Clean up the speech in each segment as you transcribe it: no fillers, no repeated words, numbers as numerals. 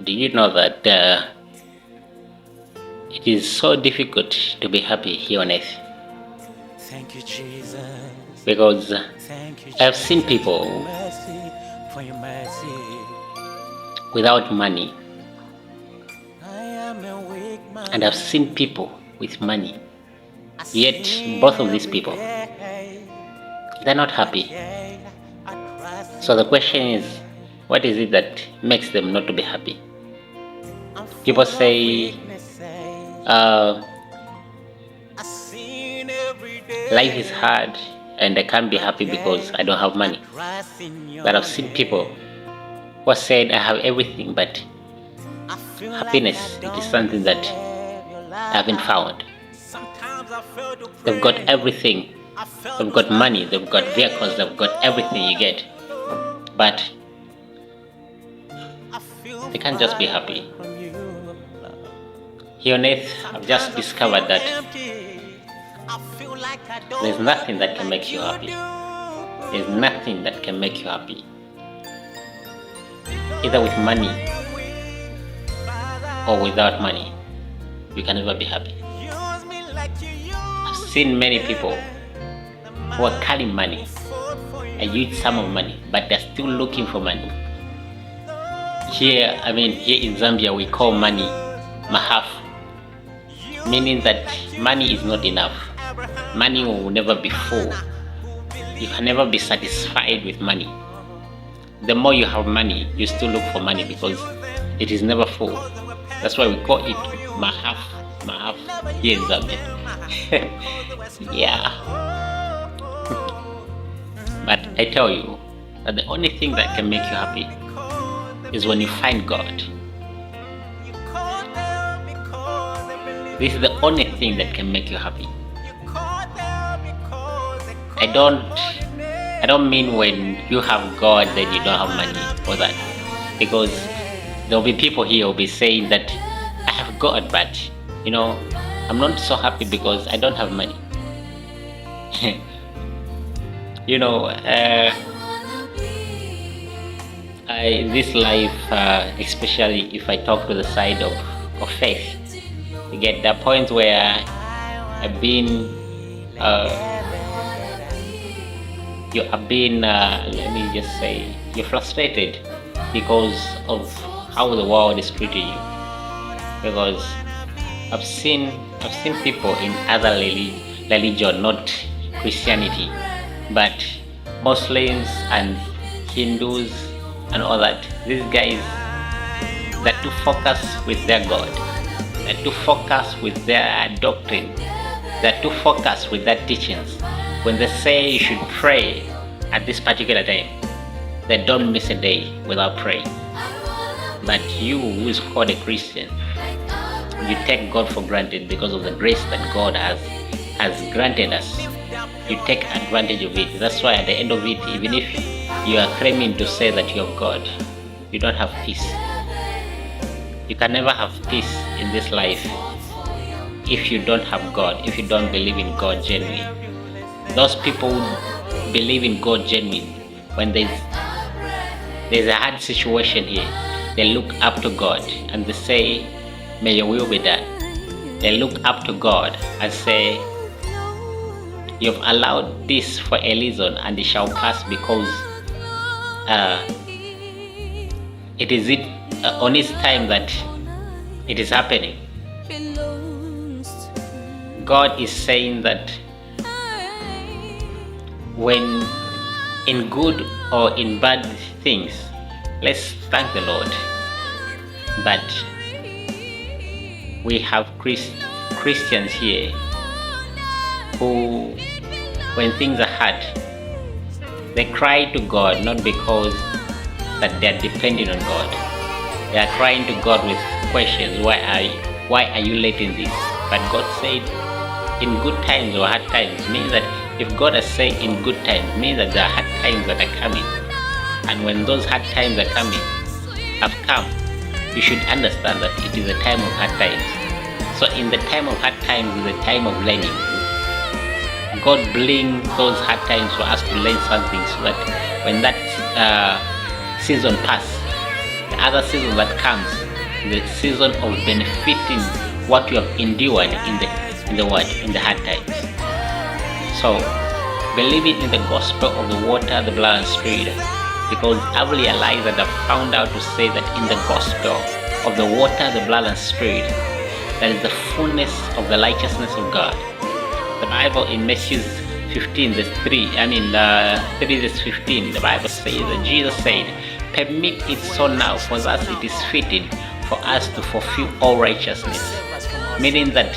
Do you know that it is so difficult to be happy here on earth? Thank you, Jesus. Because Thank you, I've seen Jesus, people for your mercy. without money, I am a weak man. and I've seen people with money. I Yet sin both of these every people, day, they're not but happy. yet I trust So the in question you. is, what is it that makes them not to be happy? I'm People full of say weaknesses. uh, I sin every life is day, hard and I can't be but happy because yet I don't have I money. trust in But I've your seen people name. who have said I have everything, but I feel like I happiness, it is don't something that deserve your I haven't love. found. Sometimes I feel to They've got pray. everything. I felt They've to got fast money, and they've got vehicles, pray. they've got everything you get. But I feel they can't just far be away happy. from you. Here on earth, I've just Sometimes I discovered feel that empty. I feel like I there's don't love nothing you that can like make you you happy. do. There's nothing that can make you happy. Either with money or without money, you can never be happy. Use me like you I've use seen many me. people who are carrying money and use some of money, but they're still looking for money. Here in Zambia, we call money mahaf, meaning that money is not enough. Money will never be full. You can never be satisfied with money. The more you have money, you still look for money because it is never full. That's why we call it mahaf here in Zambia. Yeah. But I tell you that the only thing that can make you happy is when you find God. This is the only thing that can make you happy. I don't mean when you have God then you don't have money for that. Because there will be people here who will be saying that I have God, but I'm not so happy because I don't have money. This life, especially if I talk to the side of faith, you get the point where I've been you have been let me just say you're frustrated because of how the world is treating you. Because I've seen people in other religion, not Christianity, but Muslims and Hindus and all that. These guys that to focus with their God, that to focus with their doctrine, that to focus with their teachings. When they say you should pray at this particular time, they don't miss a day without praying. But you, who is called a Christian, you take God for granted because of the grace that God has granted us. You take advantage of it. That's why at the end of it, even if you are claiming to say that you have God, you don't have peace. You can never have peace in this life if you don't have God, if you don't believe in God genuinely. Those people who believe in God genuinely, when there's a hard situation here, they look up to God and they say, may your will be done. They look up to God and say, you've allowed this for a reason and it shall pass because it is on its time that it is happening. God is saying that when in good or in bad things, let's thank the Lord. But we have Christians here who, when things are hard, they cry to God not because that they are depending on God. They are crying to God with questions. Why are you letting this? But God said, in good times or hard times, means that if God has said in good times, means that there are hard times that are coming. And when those hard times have come, you should understand that it is a time of hard times. So in the time of hard times is a time of learning. God brings those hard times for us to learn something, so that when that season pass. The other season that comes is the season of benefiting what you have endured in the hard times. So believing in the gospel of the water, the blood, and spirit, because I've realized and I've found out to say that in the gospel of the water, the blood, and spirit, that is the fullness of the righteousness of God. The Bible in Matthew 15 verse 3, 3 verse 15, the Bible says that Jesus said, "Permit it so now, for thus it is fitting for us to fulfill all righteousness." Meaning that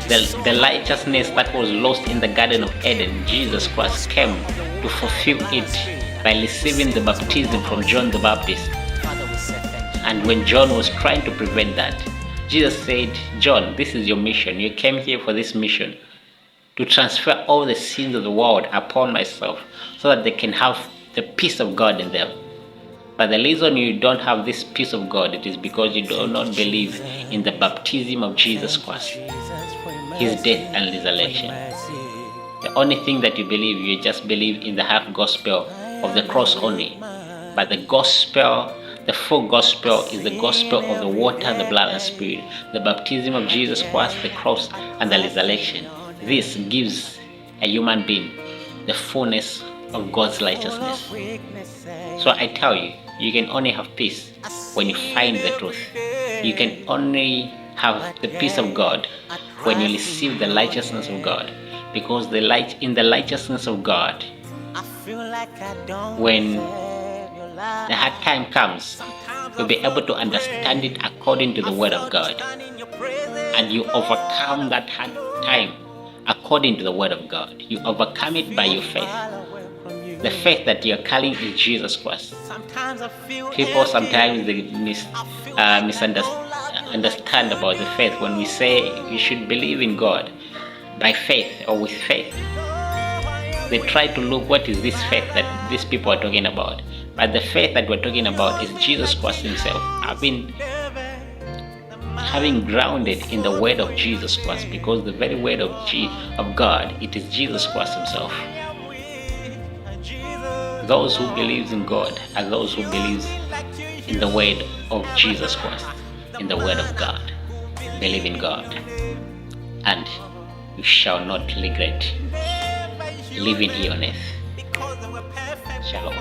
the righteousness that was lost in the Garden of Eden, Jesus Christ came to fulfill it by receiving the baptism from John the Baptist. And when John was trying to prevent that, Jesus said, "John, this is your mission. You came here for this mission, to transfer all the sins of the world upon myself, so that they can have the peace of God in them. But the reason you don't have this peace of God, it is because you do not believe in the baptism of Jesus Christ, his death and resurrection. The only thing that you believe, you just believe in the half gospel of the cross only. But the gospel, the full gospel, is the gospel of the water, the blood, and spirit, the baptism of Jesus Christ, the cross, and the resurrection. This gives a human being the fullness of God's righteousness. So I tell you, you can only have peace when you find the truth. You can only have the peace of God when you receive the righteousness of God. Because in the righteousness of God, when the hard time comes, you'll be able to understand it according to the word of God. And you overcome that hard time according to the word of God. You overcome it by your faith. The faith that you're carrying is Jesus Christ. People sometimes they misunderstand about the faith when we say you should believe in God by faith or with faith. They try to look what is this faith that these people are talking about. But the faith that we're talking about is Jesus Christ himself. Having grounded in the word of Jesus Christ, because the very word of God, it is Jesus Christ himself. Those who believe in God are those who believe in the word of Jesus Christ, in the word of God. Believe in God, and you shall not regret living here on earth. Shalom.